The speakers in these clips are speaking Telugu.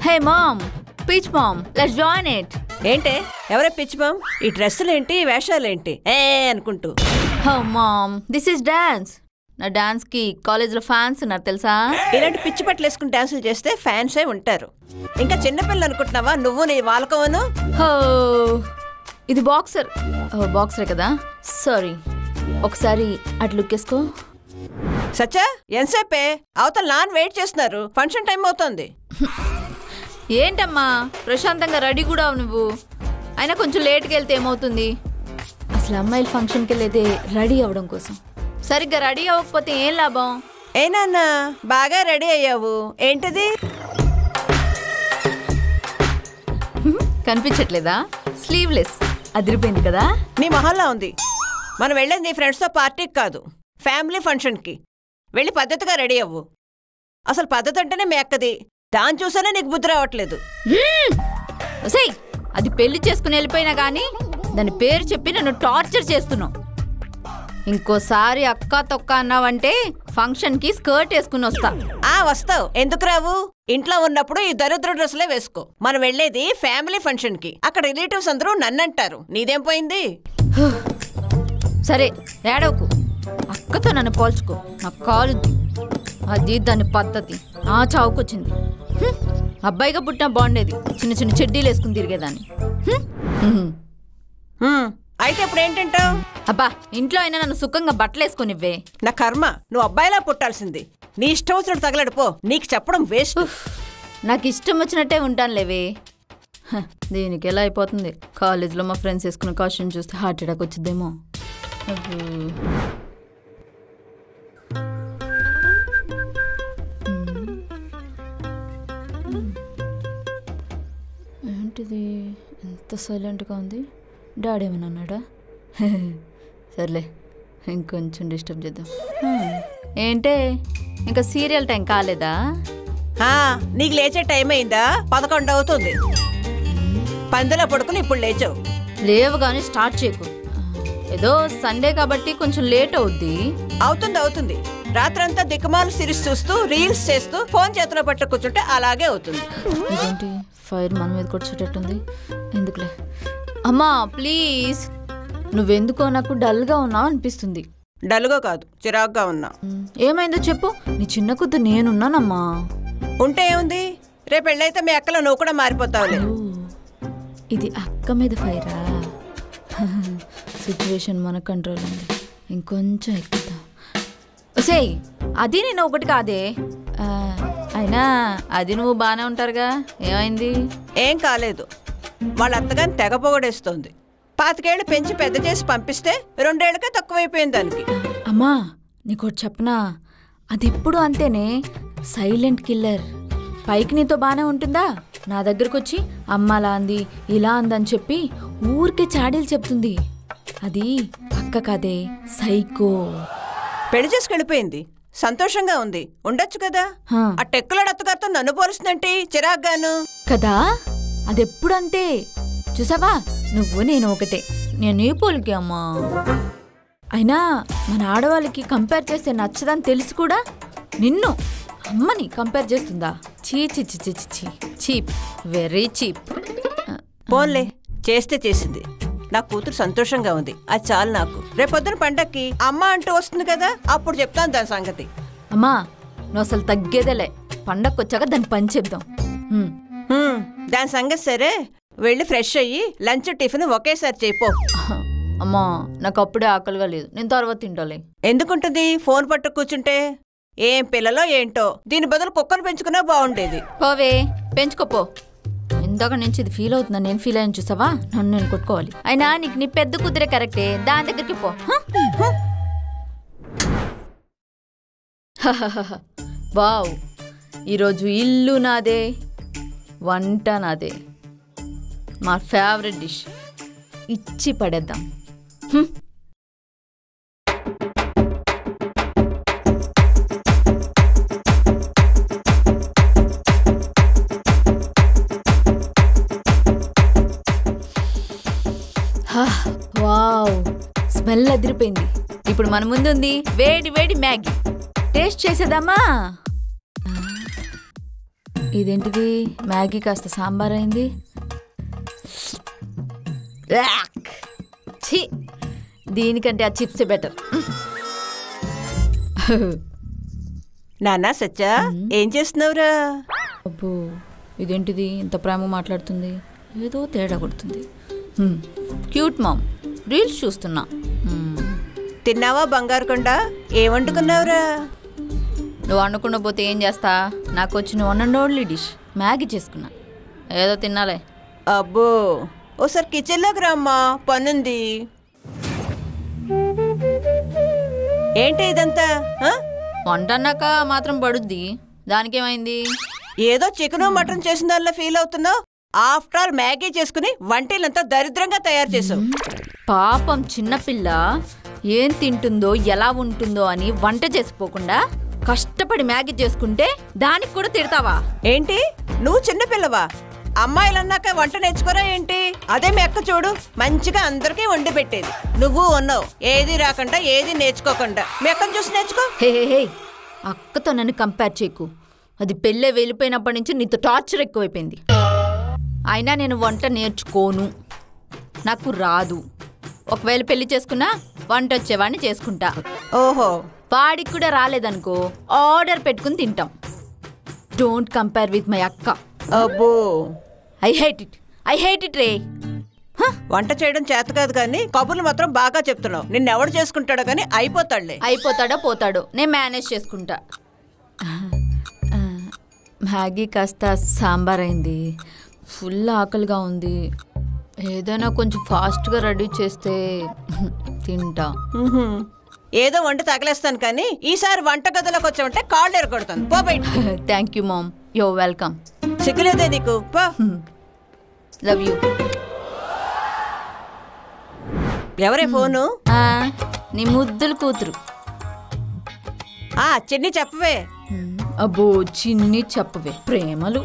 Hey mom, pitch mom, let's join it. ఏంటే ఎవరే పిచ్చి మామ్? ఈ డ్రెస్సులేంటి వేషాలేంటి అనుకుంటూ? Oh mom, this is dance. నా డాన్స్ కి కాలేజ్ లో ఫ్యాన్స్ ఉన్నారు తెలుసా? ఇలాంటి పిచ్చి పట్టలు వేసుకుని డాన్సులు చేస్తే ఫ్యాన్సే ఉంటారు. ఇంకా చిన్నపిల్లలు అనుకుంటున్నావా నువ్వు నీ వాళ్ళకవను? ఇది బాక్సర్. బాక్సరే కదా, సారీ. ఒకసారి అటు లుక్ వేసుకో. సచ్చా ఎంతసేపే? అవతల నాన్న వెయిట్ చేస్తున్నారు, ఫంక్షన్ టైం అవుతుంది. ఏంటమ్మా ప్రశాంతంగా రెడీ కూడా నువ్వు? అయినా కొంచెం లేట్కి వెళ్తే ఏమవుతుంది? అసలు అమ్మాయిల ఫంక్షన్కి వెళ్ళేదే రెడీ అవ్వడం కోసం. సరిగ్గా రెడీ అవ్వకపోతే ఏం లాభం? ఏ నాన్న బాగా రెడీ అయ్యావు, ఏంటిది? కనిపించట్లేదా? స్లీవ్లెస్ అదిరిపోయింది కదా? నీ మొహల్లా ఉంది. మనం వెళ్ళేది నీ ఫ్రెండ్స్తో పార్టీకి కాదు, ఫ్యామిలీ ఫంక్షన్కి. వెళ్ళి పద్ధతిగా రెడీ అవ్వు. అసలు పద్ధతి అంటేనే మీ అక్కది, దాన్ని చూసానే నీకు బుద్ధి రావట్లేదు. అది పెళ్లి చేసుకుని వెళ్ళిపోయినా కానీ దాని పేరు చెప్పి నన్ను టార్చర్ చేస్తున్నావు. ఇంకోసారి అక్క తొక్క అన్నావంటే ఫంక్షన్కి స్కర్ట్ వేసుకుని వస్తా. వస్తావు, ఎందుకు రావు? ఇంట్లో ఉన్నప్పుడు ఈ దరిద్ర డ్రెస్సులే వేసుకో. మనం వెళ్ళేది ఫ్యామిలీ ఫంక్షన్కి, అక్కడ రిలేటివ్స్ అందరూ నన్నంటారు. నీదేం పోయింది? సరే ఏడవకు, అక్కతో నన్ను పోల్చుకో. నాకు కాలుద్ది, అది దాని పద్ధతి. చావుకొచ్చింది. అబ్బాయిగా పుట్టినా బాగుండేది, చిన్న చిన్న చెడ్డీలు వేసుకుని తిరిగేదాన్ని. అయితే ఇప్పుడు ఏంటంటావు? అబ్బా ఇంట్లో అయినా నన్ను సుఖంగా బట్టలు వేసుకొనివ్వే. నా కర్మ, నువ్వు అబ్బాయిలా పుట్టాల్సింది. నీ ఇష్టం వచ్చినట్టు తగలడిపో, నీకు చెప్పడం వేస్ట్. నాకు ఇష్టం వచ్చినట్టే ఉంటాను లేవే. దీనికి ఎలా అయిపోతుంది? కాలేజ్లో మా ఫ్రెండ్స్ వేసుకున్న కాస్ట్యూమ్ చూస్తే హార్ట్ అటాక్ వచ్చిద్దేమో. ఏంటిది ఎంత సైలెంట్గా ఉంది? డాడీ ఏమన్నా అన్నాడా? సర్లే ఇంకొంచెం డిస్టర్బ్ చేద్దాం. ఏంటే ఇంకా సీరియల్ టైం కాలేదా? నీకు లేచే టైం అయిందా? 11 అవుతుంది. పందులో పడుకుని ఇప్పుడు లేచావు. లేవు కానీ స్టార్ట్ చేయకు. ఏదో సండే కాబట్టి కొంచెం లేట్ అవుద్ది. అవుతుంది. రాత్రంతా దిక్కుమాలు సిరీస్ చూస్తూ రీల్స్ చేస్తూ ఫోన్ చేతిలో పట్టు కూర్చుంటే అలాగే అవుతుంది. ఇదేంటి ఫైర్ మన మీద కొట్టేటట్టుంది? ఎందుకులే అమ్మా ప్లీజ్. నువ్వెందుకో నాకు డల్గా ఉన్నావు అనిపిస్తుంది. డల్గా కాదు, చిరాగ్గా ఉన్నా. ఏమైందో చెప్పు. నీ చిన్న కూతురు నేనున్నానమ్మా. ఉంటే ఏముంది, రేపు పెళ్ళైతే మీ అక్కలో నువ్వు కూడా మారిపోతావులే. ఇది అక్క మీద ఫైరా? సిచ్యువేషన్ మన కంట్రోల్ ఉంది, ఇంకొంచెం ఎక్కుతాం. ఒసేయ్ అది నేను ఒకటి కాదే. అయినా అది నువ్వు బాగానే ఉంటారుగా, ఏమైంది? ఏం కాలేదు. వాళ్ళ అత్తగాని తెగ పొగడేస్తోంది. 25 ఏళ్ళు పెంచి పెద్ద చేసి పంపిస్తే 2 ఏళ్ళకే తక్కువైపోయింది దానికి. అమ్మా నీకోటి చెప్పనా, అది ఎప్పుడు అంతేనే, సైలెంట్ కిల్లర్. పైకి నీతో బాగానే ఉంటుందా, నా దగ్గరకు వచ్చి అమ్మలా అంది ఇలా అందని చెప్పి ఊరికే చాడీలు చెప్తుంది. అది అక్క కాదే, సైకో. పెళ్లి చేసుకెళ్ళిపోయింది, సంతోషంగా ఉంది, ఉండొచ్చు కదా. ఆ టెక్కులాడు అత్తగారితో నన్ను పోలుస్తుందంటే చిరాగ్గాను కదా. అదెప్పుడు అంతే, చూసావా? నువ్వు నేను ఒకటే, నేను ఏ పోలికి అమ్మా. అయినా మన ఆడవాళ్ళకి కంపేర్ చేస్తే నచ్చదని తెలిసి కూడా నిన్ను అమ్మని కంపేర్ చేస్తుందా? చీ చీ చీ చీ చీ, చీప్, వెరీ చీప్. పోన్లే, చేస్తే చేసింది. నా కూతురు సంతోషంగా ఉంది, అది చాలు నాకు. రేపొద్దున పండక్కి అమ్మ అంటూ వస్తుంది కదా, అప్పుడు చెప్తాను దాని సంగతి. అమ్మా నువ్వు అసలు తగ్గేదేలే, పండక్కి వచ్చాక దాన్ని పని చెప్దాం. దాని సంగతి సరే, వెళ్ళి ఫ్రెష్ అయ్యి లంచ్ టిఫిన్ ఒకేసారి చేయిపో. అమ్మా నాకు అప్పుడే ఆకలిగా లేదు, నేను తర్వాత తింటాలే. ఎందుకుంటుంది ఫోన్ పట్టు కూర్చుంటే? ఏం పిల్లలో ఏంటో, దీని బదులు కుక్కను పెంచుకున్నా బాగుండేది. పోవే పెంచుకోపో. ఇందాక నుంచి ఇది ఫీల్ అవుతున్నా, నేను ఫీల్ అయ్యాను చూసావా? నన్ను నేను కొట్టుకోవాలి. అయినా నీకు నీ పెద్ద కుదిరే కరెక్టే, దాని దగ్గరికి పో. వావ్, ఈరోజు ఇల్లు నాదే, వంట నాదే. మా ఫేవరెట్ డిష్ ఇచ్చి పడేద్దాం. వావ్, స్మెల్ అదిరిపోయింది. ఇప్పుడు మన ముందు ఉంది వేడి వేడి మ్యాగీ. టేస్ట్ చేసేద్దామా? ఇదేంటిది, మ్యాగీ కాస్త సాంబార్ అయింది. ఛీ, దీనికంటే ఆ చిప్స్ బెటర్. నాన్నా సచ్చా, ఏం చేస్తున్నావురా? అబ్బో, ఇదేంటిది ఇంత ప్రేమ మాట్లాడుతుంది? ఏదో తేడా కొడుతుంది. క్యూట్ మామ్, రీల్స్ చూస్తున్నా. తిన్నావా బంగారు కొండ? ఏం వండుకున్నావురా? నువ్వు వండకుండా పోతే ఏం చేస్తా? నాకు వచ్చిన one and only dish Maggi చేసుకున్నా. ఏదో తినాలే. అబ్బో, ఓసారి కిచెన్లోకి రామ్మా, పనుంది. ఏంటి ఇదంతా? వంట అన్నాక మాత్రం పడుద్ది, దానికేమైంది? ఏదో చికెను మటన్ చేసిన దానిలో ఫీల్ అవుతున్నావు. ఆఫ్టర్ ఆల్ మ్యాగీ చేసుకుని వంటలంతా దరిద్రంగా తయారు చేసావు. పాపం చిన్నపిల్ల ఏం తింటుందో ఎలా ఉంటుందో అని వంట చేసుకోకుండా కష్టపడి మ్యాగీ చేసుకుంటే దానికి కూడా తిడతావా? ఏంటి, నువ్వు చిన్నపిల్లవా? అమ్మాయిలన్నాక వంట నేర్చుకోరా ఏంటి? అదే మీ అక్క చూడు, మంచిగా అందరికీ వండి పెట్టేది. నువ్వు ఉన్నావు ఏది రాకుండా, ఏది నేర్చుకోకుండా. మీ అక్కను చూసి నేర్చుకో. హే, అక్కతో నన్ను కంపేర్ చేయకు. అది పెళ్ళే వెళ్ళిపోయినప్పటి నుంచి నీతో టార్చర్ ఎక్కువైపోయింది. అయినా నేను వంట నేర్చుకోను, నాకు రాదు. ఒకవేళ పెళ్లి చేసుకున్నా వంట వచ్చేవాడిని చేసుకుంటా. ఓహో, వాడికి కూడా రాలేదనుకో ఆర్డర్ పెట్టుకుని తింటాం. డోంట్ కంపేర్ విత్ మై అక్క. అబ్బో, ఐ హేట్ ఇట్ రే. వంట చేయడం చేత కాదు కానీ కబుర్లు మాత్రం బాగా చెప్తున్నావు. నిన్నెవడు చేసుకుంటాడో కానీ అయిపోతాడులే. అయిపోతాడో పోతాడో, నేను మేనేజ్ చేసుకుంటా. మ్యాగీ కాస్త సాంబార్ అయింది. ఫుల్ ఆకలిగా ఉంది. ఏదైనా కొంచెం ఫాస్ట్గా రెడీ చేస్తే తింటా. ఏదో వంట తగలేస్తాను కానీ ఈసారి వంట గదిలోకి వచ్చామంటే కాళ్ళు ఎరగొడతాను. పో బయట. Thank you ma'am, yo welcome. సిగ్గులేదే నీకు? పో. Love you. ఎవరే ఫోను? నీ ముద్దుల కూతురు. చిన్ని చెప్పవే. అబ్బో, చిన్ని చెప్పవే. ప్రేమలు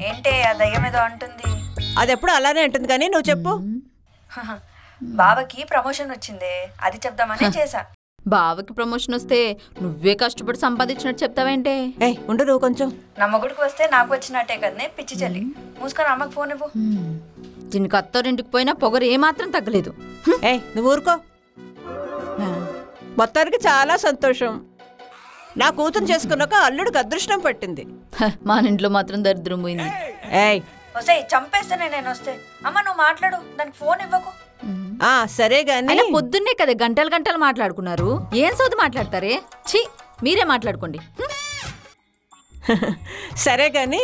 ఏంటే ఆ దయ్యం ఏదో అంటుంది? అది ఎప్పుడు అలానే అంటుంది కానీ నువ్వు చెప్పు. బావకి ప్రమోషన్ వచ్చింది, అది చెప్దామని చేశా. బావకి ప్రమోషన్ వస్తే నువ్వే కష్టపడి సంపాదించినట్టు చెప్తావేంటే? ఉండు నువ్వు కొంచెం. నా మొగుడికి వస్తే నాకు వచ్చినట్టే కదనే పిచ్చి చెల్లి. మూసుకొని అమ్మకి ఫోన్ ఇవ్వు. దీనికి అత్తారింటికి పోయినా పొగరు ఏమాత్రం తగ్గలేదు. నువ్వు ఊరుకో. మొత్తానికి చాలా సంతోషం. నా కూతురు చేసుకున్నాక అల్లుడికి అదృష్టం పట్టింది. మా ఇంట్లో మాత్రం దరిద్రం పోయింది. వస్తే చంపేస్తానే నేను వస్తే. అమ్మ నువ్వు మాట్లాడు, దానికి ఫోన్ ఇవ్వకు. సరే గాని పొద్దున్నే కదా గంటలు గంటలు మాట్లాడుకున్నారు. ఏం సోది మాట్లాడతారే? ఛీ, మీరే మాట్లాడుకోండి. సరే గాని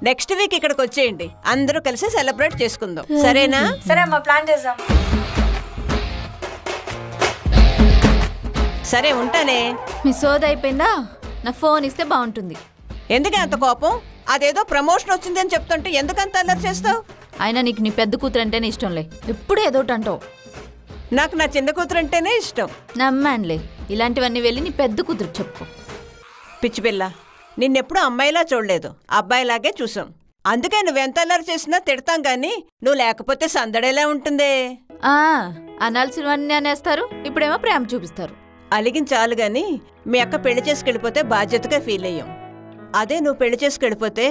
నెక్స్ట్ వీక్ ఇక్కడికి వచ్చేయండి, అందరూ కలిసి సెలబ్రేట్ చేసుకుందాం. సరేనా? సరే అమ్మ, ప్లాన్ చేద్దాం. సరే ఉంటానే. మీ సోది అయిపోయిందా? నా ఫోన్ ఇస్తే బాగుంటుంది. ఎందుకే అంత కోపం? అదేదో ప్రమోషన్ వచ్చిందని చెప్తుంటే ఎందుకంత అల్లరి చేస్తావు? అయినా నీకు నీ పెద్ద కూతురు అంటేనే ఇష్టంలే. ఎప్పుడు ఏదోటి అంటావు. నాకు నా చిన్న కూతురు అంటేనే ఇష్టం. నమ్మానులే. ఇలాంటివన్నీ వెళ్ళి నీ పెద్ద కూతురు చెప్పుకో. పిచ్చి పిల్ల, నిన్నెప్పుడు అమ్మాయిలా చూడలేదు, అబ్బాయిలాగే చూసాం. అందుకే నువ్వెంత అల్లరి చేసినా తిడతాం గాని నువ్వు లేకపోతే సందడేలా ఉంటుందే. అనాల్సినవన్నీ అనేస్తారు, ఇప్పుడేమో ప్రేమ చూపిస్తారు. అలిగించాలు గాని మీ అక్క పెళ్లి చేసుకెళ్ళిపోతే బాధ్యతగా ఫీల్ అయ్యాం. అదే నువ్వు పెళ్లి చేసుకెళ్ళిపోతే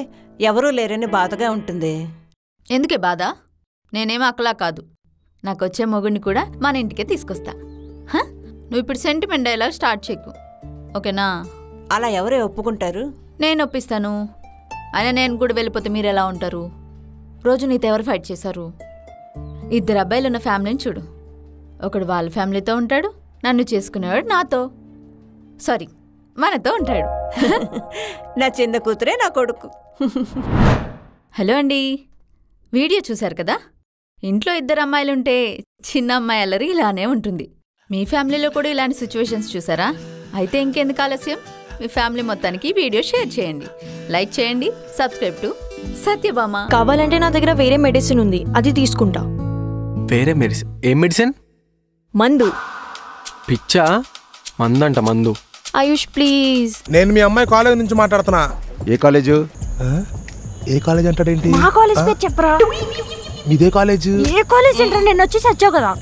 ఎవరూ లేరని బాధగా ఉంటుంది. ఎందుకే బాధ? నేనేమో అక్కలా కాదు. నాకు వచ్చే మొగుడిని కూడా మన ఇంటికే తీసుకొస్తా. నువ్వు ఇప్పుడు సెంటిమెంట్ డైలాగ్ స్టార్ట్ చేయకు, ఓకేనా? అలా ఎవరే ఒప్పుకుంటారు? నేను ఒప్పిస్తాను. అయినా నేను కూడా వెళ్ళిపోతే మీరు ఎలా ఉంటారు? రోజు నీతో ఎవరు ఫైట్ చేశారు? 2 అబ్బాయిలు ఉన్న ఫ్యామిలీని చూడు. ఒకడు వాళ్ళ ఫ్యామిలీతో ఉంటాడు, నన్ను చేసుకునేవాడు నాతో, సారీ మనతో ఉంటాడు. నా చిన్న కూతురే నా కొడుకు. హలో అండి, వీడియో చూశారు కదా? ఇంట్లో 2 అమ్మాయిలుంటే చిన్న అమ్మాయి అల్లరి ఇలానే ఉంటుంది. మీ ఫ్యామిలీలో కూడా ఇలాంటి సిచ్యువేషన్స్ చూసారా? అయితే ఇంకెందుకు ఆలస్యం, మీ ఫ్యామిలీ మొత్తానికి ఈ వీడియో షేర్ చేయండి, లైక్ చేయండి, సబ్స్క్రైబ్ టు సత్యభామ. కావాలంటే నా దగ్గర వేరే మెడిసిన్ ఉంది, అది తీసుకుంటా. వేరే మెడిసిన్? ఏం మెడిసిన్? మందు. పిచ్చా? మందంట మందు. ఆయుష్ ప్లీజ్. నేను మీ అమ్మాయి కాలేజ్ నుంచి మాట్లాడుతున్నా. ఏ కాలేజు? ఏ కాలేజ్ అంటాడేంటి? మా కాలేజ్ పేరు చెప్పరా. మీదే కాలేజ్? ఏ కాలేజ్ అంటారా? నేను వచ్చి సచ్చావు కదా.